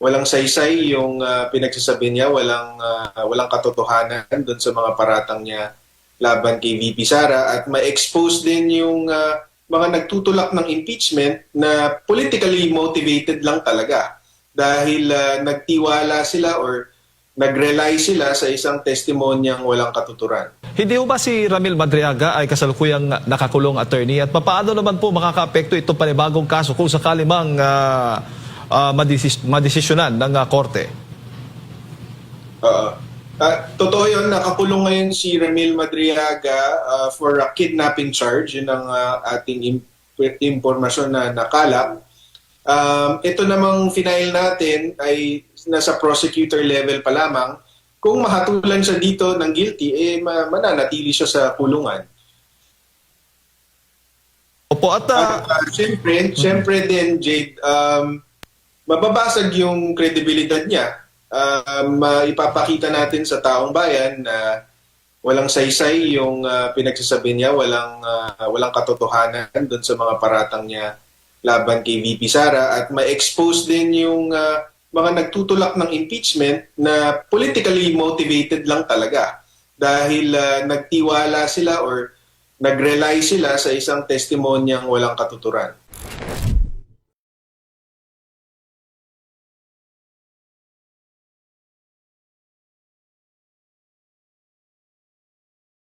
walang saysay yung pinagsasabi niya, walang katotohanan doon sa mga paratang niya laban kay VP Sara, at ma-expose din yung mga nagtutulak ng impeachment na politically motivated lang talaga dahil nagtiwala sila or nag-rely sila sa isang testimonyang walang katuturan. Hindi ho ba si Ramil Madriaga ay kasalukuyang nakakulong attorney at paano naman po makakaapekto itong panibagong kaso kung sakali mang madesisyonan ng korte? Totoo yun, nakakulong ngayon si Ramil Madriaga for a kidnapping charge. Yun ang ating impormasyon na nakalap. Ito namang final natin ay nasa prosecutor level pa lamang. Kung mahatulan siya dito ng guilty, mananatili siya sa kulungan. Opo, at Siyempre din, Jade, mababasag yung credibility niya. Maipapakita natin sa taong bayan na walang saysay yung pinagsasabi niya, walang katotohanan doon sa mga paratang niya laban kay VP Sara, at ma-expose din yung mga nagtutulak ng impeachment na politically motivated lang talaga dahil nagtiwala sila or nag-rely sila sa isang testimonyang walang katuturan.